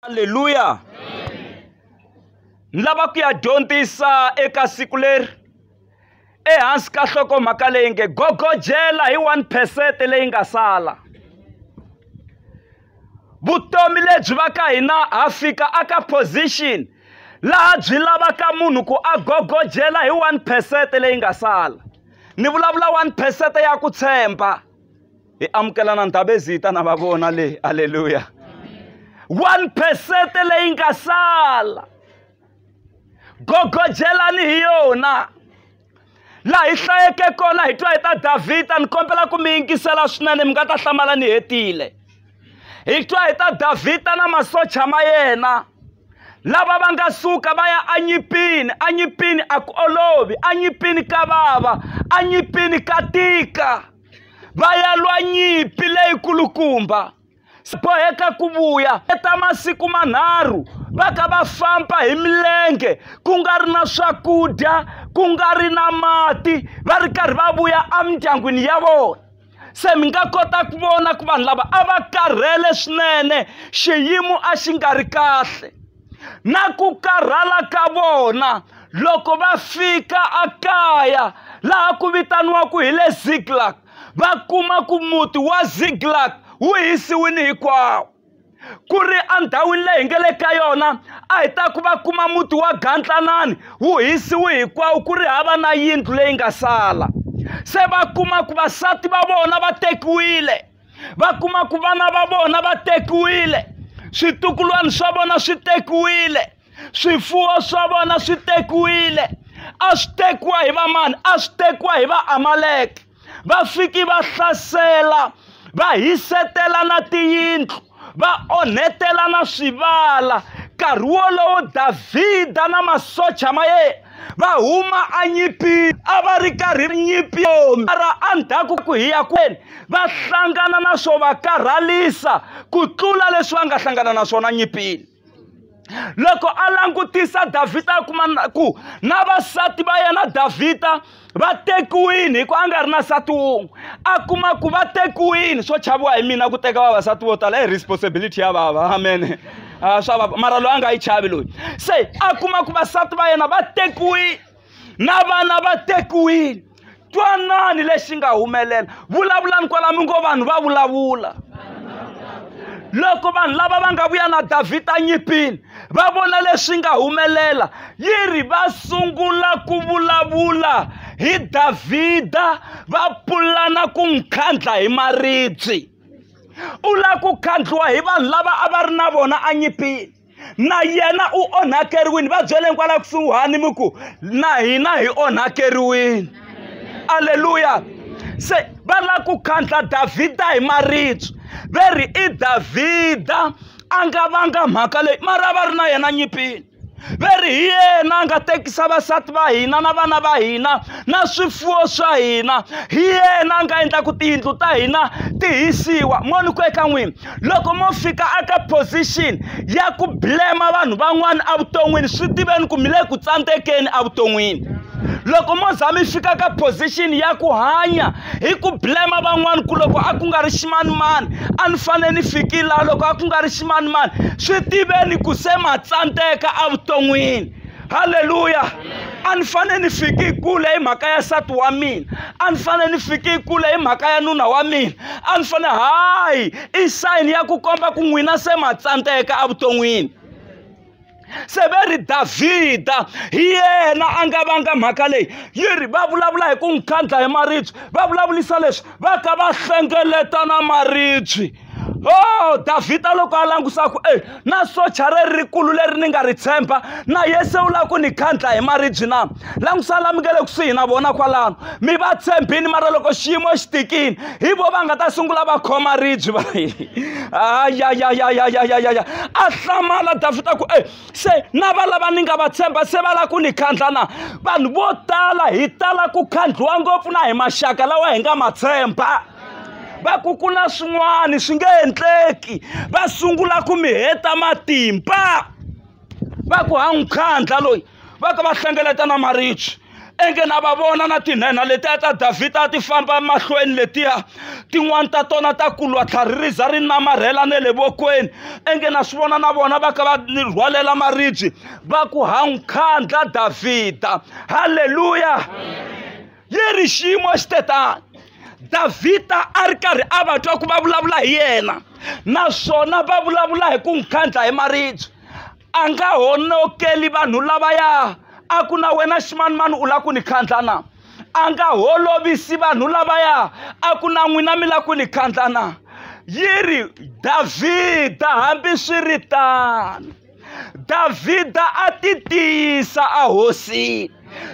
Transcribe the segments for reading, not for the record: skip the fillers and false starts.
Haleluya. Nlava ku ya dyondzisa eka siku leri ehansi ka nhlokomhaka leyi nge gogojela hi 1% leyi nga sala. Vutomi lebyi va ka hina ha fika aka position laha byi lavaka munhu ku a gogojela hi 1% leyi nga sala. Ni vulavula 1% ya ku tshemba. Hi amukelana ndabezita na va vona le. Haleluya. 1% leyi nga sala. Gogojelani hi yona. La hi hlayeke kona hi twa hi ta Davhida, ni kombela ku mi yingisela swinene mi nga ta hlamala ni hetile. Hi twa hi ta Davhida na masocha ma yena lava va nga suka va ya anyipini. Anyipini a ku olovi, anyipini ka vava, anyipini ka tika. Va ya lwa nyipi leyi kulukumba. Boheka ku vuya eta masiku manharhu va ka va famba hi milenge ku nga ri na swakudya, ku nga ri na mati, va ri karhi va vuya emindyangwini ya vona. Se mi nga kota ku vona ku vanhu lava a va karhele swinene, xiyimo a xi nga ri kahle. Na ku karhala ka vona loko va fika ekaya laha ku vitaniwaku hi le Ziklag, va kuma ku muti wa Ziklag wu hisiwini hinkwawo. Ku ri andhawini leyi hi nga le ka yona a hi ta ku va kuma muti wa Gantlanani wu hisiwi hinkwawo, ku ri hava na yindlu leyi nga sala. Se va kuma ku vasati va vona va tekiwile, va kuma ku vana va vona va tekiwile, switukulwana swa vona swi tekiwile, swifuwo swa vona swi tekiwile. A swi tekiwa hi va mani? A swi tekiwa hi va Amaleki. Va fiki va hlasela, va hisetela na tiyindlu, va onhetela na swivala. Nkarhi wolowo Davhida na masocha ma yena va huma anyipini, a va ri karhi nyipi mara endzhaku ku hiya kwenu va hlangana na swo va karhalisa ku tlula leswi va nga hlangana na swona nyipini. Loko a langutisa Davhida a kuma ku na vasati va yena Davhida va tekiwini hi ku a nga ri na nsati wun'we. A kuma ku va tekiwini. Swo chaviwa hi mina ku teka vavasati vo tala i responsibility ya vava. Amen. Mara loyi a nga yi chavi loyi. Se a kuma ku vasati va yena va tekiwini na vana va tekiwini. Twanani lexi nga humelela. Vulavulani kwalamu ngo vanhu va vulavula. Loko vanhu lava va nga vuya na Davhida nyipini va vona leswi nga humelela, yiri va sungula ku vulavula hi Davhida, va pulana ku nkhandla hi maribye. U la ku khandliwa hi vanhu lava a va ri na vona anyipini, na yena u onhakeriwini. Va byeleni kwala kusuhani mi ku na hina hi onhakeriwini. Haleluya. Se va la ku khandla Davhida hi maribye. Veri i Davhida a nga vanga mhaka leyi mara va ri na yena nyipini. Veri hi yena a nga tekisa vasati va hina na vana va hina na swifuwo swa hina. Hi yena a nga endla ku tiyindlu ta hina ti hisiwa. Moni ku eka n'wina, loko mo fika aka position ya ku blema vanhu van'wana evuton'wini, swi tiveni ku mi le ku tsandzekeni evuton'wini. Loko mo za mi fika ka position ya ku hanya hi ku blema van'wana ku loko a ku nga ri ximanimani a ni fanele ni fikile laha, loko a ku nga ri ximanimani swi tiveni ku se ma tsandzeka evuton'wini. Haleluya. A ni fanele ni fiki kule hi mhaka ya nsati wa mina, a ni fanele ni fiki kule hi mhaka ya nuna wa mina, a ni fanele hayi i sign ya ku komba ku n'wina se ma tsandzeka evuton'wini. Se veri Davhida hi yena a nga vanga mhaka leyi, yiri va vulavula hi ku nkhandla hi maribye. Va vulavulisa leswi va ka va hlengeleta na maribye. Oh, Davhida loko a langusa ku na socha rikulu leri ni nga ri tshemba na yese u lava ku ni khandla hi maribye na. Langusa la mi nga le kusuhi na vona kwalano, mi va tshembini mara loko xiyimo xi tikini hi vo va nga ta sungula va khoma ribye. Ayayayayayayaya. A hlamala Davhida ku se na va lava ni nga va tshemba se va lava ku ni khandla na. Vanhu vo tala hi tala ku khandliwa ngopfu na hi maxaka lawa hi nga ma tshemba. Va ku ku na swin'wana swi nge endleki, va sungula ku mi heta matimba. Va ku ha n'wi khandla loyi, va ka va hlengeleta na maribye. enge na va vona na tinhena letiya ta Davhida ti famba mahlweni letiya tin'wana ta tona ta kulwa tlhaririza ri namarhela ne le vokweni enge na swi vona na vona va ka va rhwalela maribye va ku hankhandla Davhida. Haleluya. Yi ri xiyimo xi te tani. Davhida a ri karhi a va twa ku va vulavula hi yena naswona va vulavula hi ku nkhandla hi maribye. A nga honokeli vanhu lavaya a ku na wena ximanimani u la ku ni khandla na. A nga holovisi vanhu lavaya a ku na n'wina mi la ku ni khandla na. Yi ri Davhida hambi swi ri tano Davhida a ti tiyisa a hosini.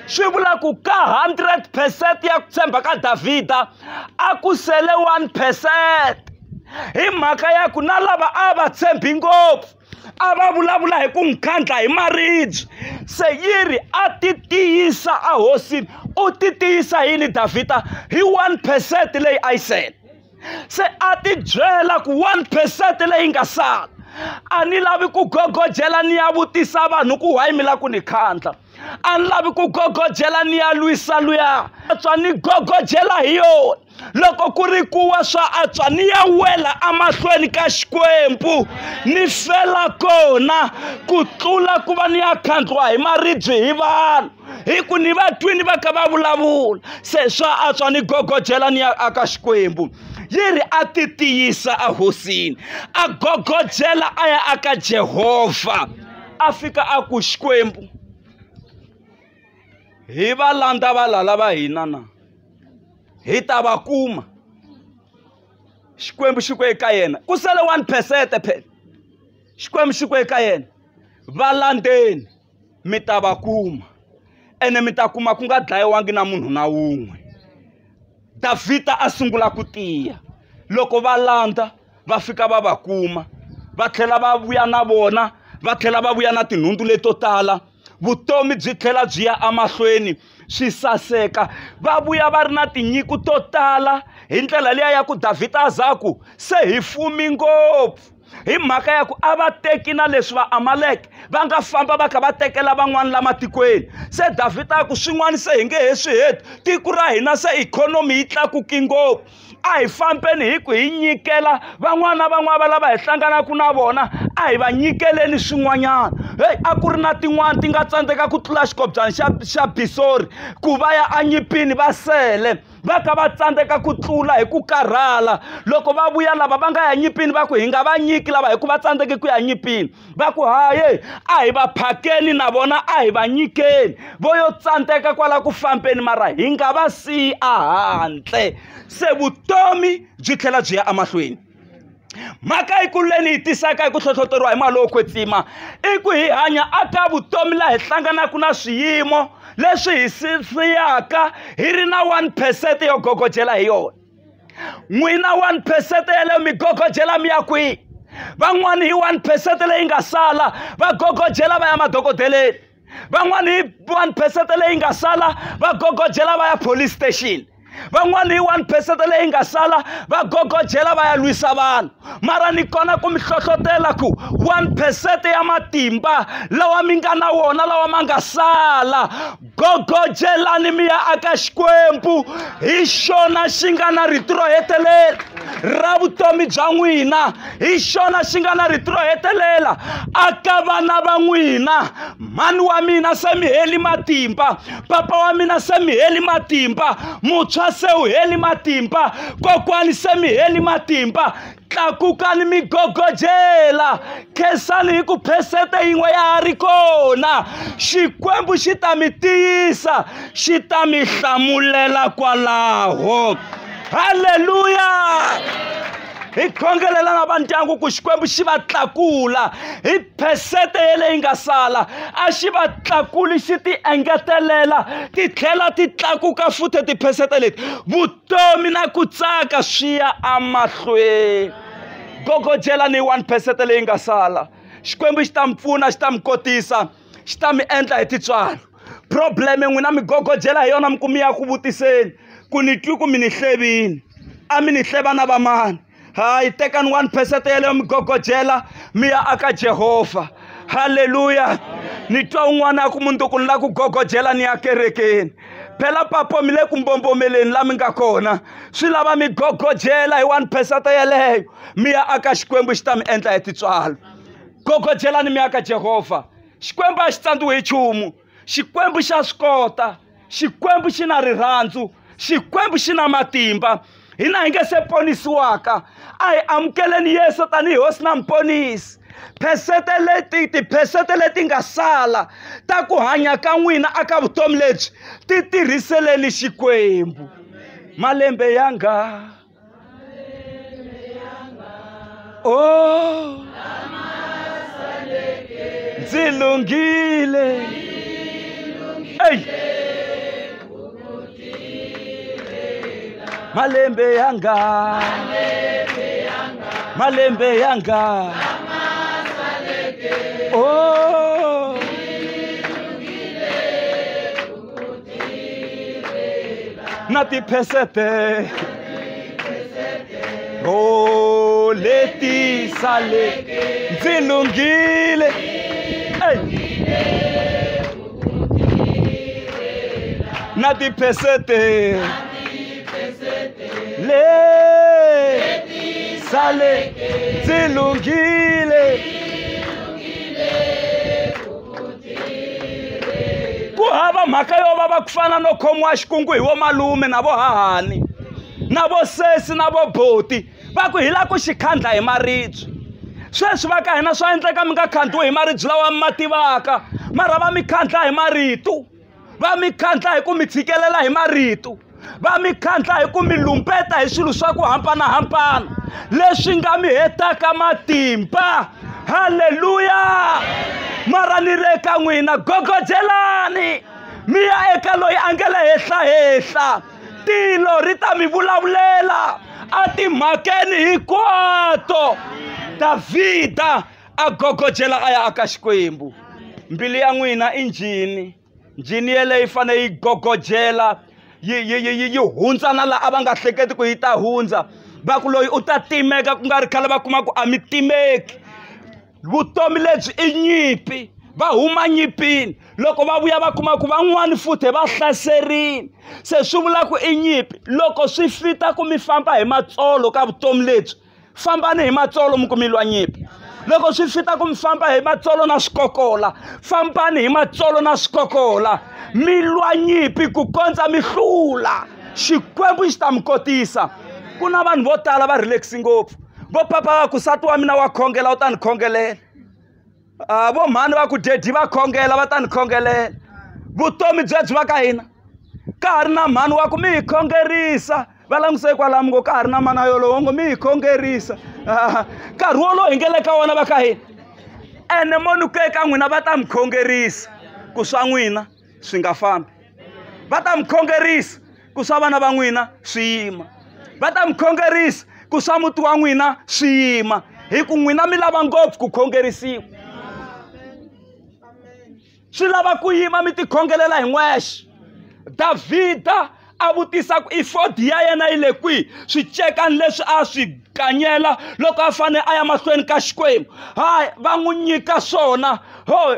Swi vula ku ka 100% ya ku tshemba ka Davhida a ku sele 1%. Hi mhaka ya ku na lava a va tshembi ngopfu a va vulavula hi ku nkhandla hi maribye. Se yi ri a ti tiyisa a hosini. U ti tiyisa yini Davhida? Hi 1% leyi a yi sele. Se a ti byela ku 1% leyi nga sala a ni lavi ku gogojela ni ya vutisa vanhu ku why mi la ku ni khandla. A ni lavi ku gogojela ni ya lwisa luya atswa ni gogojela hi yona. Loko ku ri kuwa swa atswa ni ya wela amahlweni ka Xikwembu ni fela kona ku tlula ku va ni ya khandliwa hi maribye hi vanhu hi ku ni va twini va ka va vulavula. Se swa atswa ni gogojela ni ya aka Xikwembu. Yi ri a ti tiyisa a hosini a gogojela a ya aka Jehovha. A fika a ku Xikwembu hi va landza valala va hina na hi ta va kuma. Xikwembu xi ku eka yena ku sele 1% phela. Xikwembu xi ku eka yena valandzeni mi ta va kuma ene mi ta kuma ku nga dlayiwangi na munhu na wun'we. Davhida a sungula ku tiya loko va landza va fika va va kuma va tlhela va vuya na vona va tlhela va vuya na tinhundzu leto tala. Vutomi byi tlhela byi ya amahlweni swi saseka. Va vuya va ri na tinyiko to tala hi ndlela liya ya ku Davhida a zaku se hi fumi ngopfu hi mhaka ya ku a va teki na leswi va Amaleki va nga famba va kha va tekela van'wana la matikweni. Se Davhida a ku swin'wana se hi nge he swi heti tiko ra hina se ikhonomi yi tlakuki ngopfu. A hi fambeni hi ku hi nyikela van'wana va lava hi hlanganaka na vona a hi va nyikeleni swin'wanyana. Hey, a ku ri na tin'wana ti nga tsandzeka ku tlula xikobyana xa Bisori ku va ya anyipini va sele va ka va tsandzeka ku tlula hi ku karhala. Loko va vuya lava va nga ya nyipini va ku hi nga va nyiki lava hi ku va tsandzeke ku ya nyipini va ku haye a hi va phakeni na vona a hi va nyikeni vo yo tsandzeka kwala ku fambeni mara hi nga va siyi ahandle. Se vutomi byi tlhela byi ya amahlweni. Mhaka yikulu leyi ni yi tisaka hi ku hlohloteriwa hi mali yo kwetsima i ku hi hanya aka vutomi laha hi hlanganaka na swiyimo leswi hi siyaka hi ri na 1% yo gogojela hi yona. N'wina 1% yaleyo mi gogojela mi ya kwihi? Van'wani hi 1% leyi nga sala va gogojela va ya madokodeleni. Van'wani hi 1% leyi nga sala va gogojela va ya police station. Van'wani hi 1% leyi nga sala va gogojela va ya lwisa vanhu. Mara ni kona ku mi hlohlotela ku 1% ya matimba lawa mi nga na wona lawa ma nga sala gogojelani mi ya aka Xikwembu hi xona xi nga na rito ro hetelela ra vutomi bya n'wina. Hi xona xi nga na rito ro hetelela aka vana va n'wina. Mani wa mina se mi heli matimba, papa wa mina se mi heli matimba, muntshwa se u heli matimba, kokwani se mi heli matimba. Tlakukani mi gogojela khensani hi ku phesente yin'we ya ha ri kona. Xikwembu xi ta mi tiyisa xi ta mi hlamulela kwalaho. Haleluya. Hi khongelela na va ndyangu ku Xikwembu xi va tlakula hi phesente leyi nga sala a xi va tlakuli xi ti engetelela ti tlhela ti tlakuka futhi tiphesente leti vutomi na ku tsaka swi ya amahlweni. Gogojela ni 1% leyi nga sala. Xikwembu xi ta mi pfuna xi ta mi kotisa xi ta mi endla hi titswalo. Probleme n'wina mi gogojela hi yona mi ku mi ya ku vutiseni ku ni twi ku mi ni hlevini a mi ni hleva na vamani. Hayi tekani 1% yaleyo mi gogojela mi ya aka Jehovha. Haleluya. Ni twa un'wana ku munduku ni la ku gogojela ni ya kerekeni. phela papo mi le ku mbombomeleni la mi nga kona swi lava mi gogojela hi 1% yeleyo mi ya aka xikwembu xi ta mi endla hi titswalo gogojelani mi aka Jehovha xikwembu a xi tsandziwi hi nchumu xikwembu xa swi kota xikwembu xi na rirhandzu xikwembu xi na matimba hina hi nge se ponisiwaka a hi amukeleni Yesu tanihi hosi na muponisi tiphesente leti nga sala ta ku hanya ka n'wina aka vutomi lebyi ti tirhiseleni xikwembu malembe yanga oh ndzi lunghile malembe yanga oh na tiphesente oh leti sale ndzi lunghile na tiphesente leti sale ndzi lunghile ku hava mhaka yo va ku fana no khomiwa xikungu hi vo malume na vo hahani na vo sesi na vo boti va ku hi la ku xi khandla hi maribye sweswi va ka hina swa endleka mi nga khandziwi hi maribye lawa mi ma tivaka mara va mi khandla hi marito va mi khandla hi ku mi tshikelela hi marito va mi khandla hi ku mi lumpeta hi swilo swa ku hambanahambana leswi nga mi hetaka matimba haleluya mara ni le ka n'wina gogojelani mi ya eka loyi a nge le henhla tilo ri ta mi vulavulela a timhakeni hinkwato Davhida a gogojela a ya aka xikwembu mbili ya n'wina i njhini yeleyi fane yi gogojela yi hundza na la a va nga hleketi ku yi ta hundza va ku loyi u ta timeka ku nga ri khale va kuma ku a mi timeki vutomi lebyi i nyimpi va huma nyimpini loko va vuya va kuma ku van'wani futhi va hlaserini se swi vula ku i nyimpi loko swi fita ku mi famba hi matsolo ka vutomi lebyi fambani hi matsolo mi ku mi lwa nyimpi loko swi fita ku mi famba hi matsolo na swikokola fambani hi matsolo na swikokola mi lwa nyimpi ku kondza mi hlula xikwembu xi ta mi kotisa ku na vanhu vo tala va relaxi ngopfu vo papa va ku nsati wa mina wa khongela u ta ni khongelela vo mhani va ku dedi va khongela va ta ni khongelela vutomi byebyi va ka hina ka ha ri na mhani wa ku mi hi khongerisa va languse kwalamu ngo ka ha ri na mana yolowo ngo mi hi khongerisa nkarhi wolowo hi nge le ka wona va ka hina ene monuku eka n'wina va ta mi khongerisa ku swa n'wina swi nga fambi va ta mi khongerisa ku swa vana va n'wina swi yima va ta mi khongerisa ku swa muti wa n'wina swi yima hi ku n'wina mi lava ngopfu ku khongerisiwa swi lava ku yima mi tikhongelela hi n'wexe Davhida a vutisa ku ifodi ya yena yi le kwihi swicekani leswi a swi kanyela loko a fane a ya mahlweni ka xikwembu hayi va n'wi nyika swona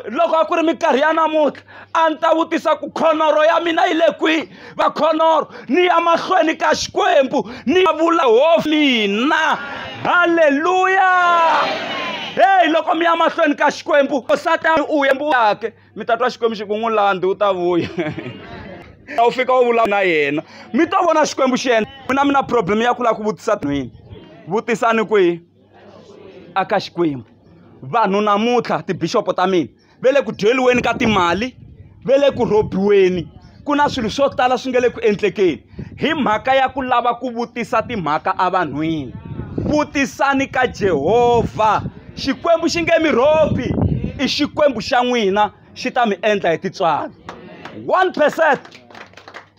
loko a ku ri minkarhi ya namuntlha a ni ta vutisa ku khonoro ya mina yi le kwihi va khonoro ni ya mahlweni ka xikwembu ni vula ho mina haleluya hey loko mi ya mahlweni ka xikwembu satani u yembu yake mi ta twa xikwembu xi ku n'wi landzi u ta vuya u fika u vula na yena mi to vona xikwembu xi endla mina problem ya ku lava ku vutisa n'wini vutisani kwihi aka xikwembu vanhu namuntlha tibishopo ta mina ve le ku dyeliweni ka timali ve le ku rhobiweni ku na swilo swo tala swi nge le ku endlekeni hi mhaka ya ku lava ku vutisa timhaka a vanhwini vutisani ka Jehovha xikwembu xi nge mi rhobi i xikwembu xa n'wina xi ta mi endla hi titswalo 1%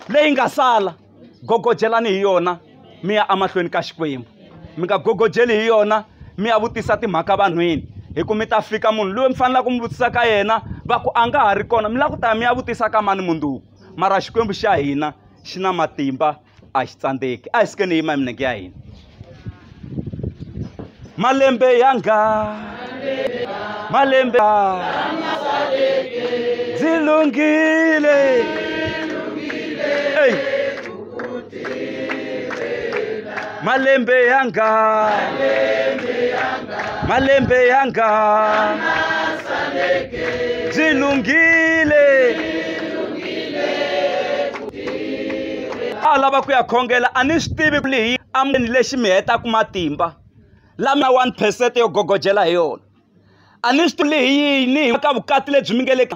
leyi nga sala gogojelani hi yona mi ya amahlweni ka xikwembu mi nga gogojeli hi yona mi ya vutisa timhaka vanhwini hi ku mi ta fika munhu loyi mi fanele ku mi vutisa ka yena va ku a nga ha ri kona mi la ku ta mi ya vutisa ka mani munduku mara xikwembu xa hina xi na matimba a xi tsandzeki a hi sikeni yima hi minenge ya hina malembe yanga ndzi lunghile hey. Malembe yanga zilungile alava ku ya khongela ani swi tivi ku leyi ameni lexi mi heta ku matimba lama 1% yo gogojela hi yona ani swi tivi leyi yini ka vukati lebyi mi nge le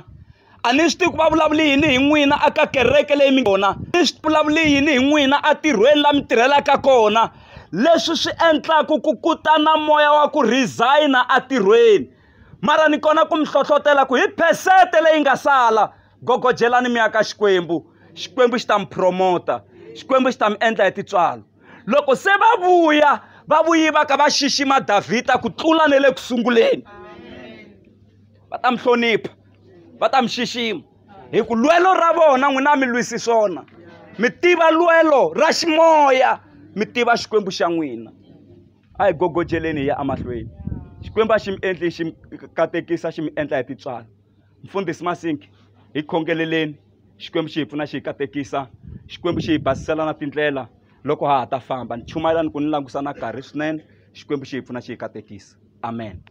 ani swi tivi ku va vulavuli yini hi n'wina aka kereke leyi mi kona ni swi vulavuli yini hi n'wina a tirhweni la mi tirhelaka kona leswi swi endlaku ku kutana moya wa ku resigna a tirhweni mara ni kona ku mi hlohlotela ku hi phesente leyi nga sala gogojelani mi aka xikwembu xi ta mi promota xikwembu xi ta mi endla hi tintswalo loko se va vuyi va ka va xixima Davhida ku tlula ne le ku sunguleni va ta mi hlonipha va ta mi xixima hi ku lwelo ra vona n'wina mi lwisi swona mi tiva lwelo ra ximoya mi tiva xikwembu xa n'wina a hi gogojeleni hi ya amahlweni xikwembu a xi mi endli xi mi katekisa xi mi endla hi tintswalo mfundhisi Masinki hi khongeleleni xikwembu xi hi pfuna xi hi katekisa xikwembu xi hi basisela na tindlela loko ha ta famba ni chumayelani ku ni langusa na nkarhi swinene xikwembu xi hi pfuna xi hi katekisa amen.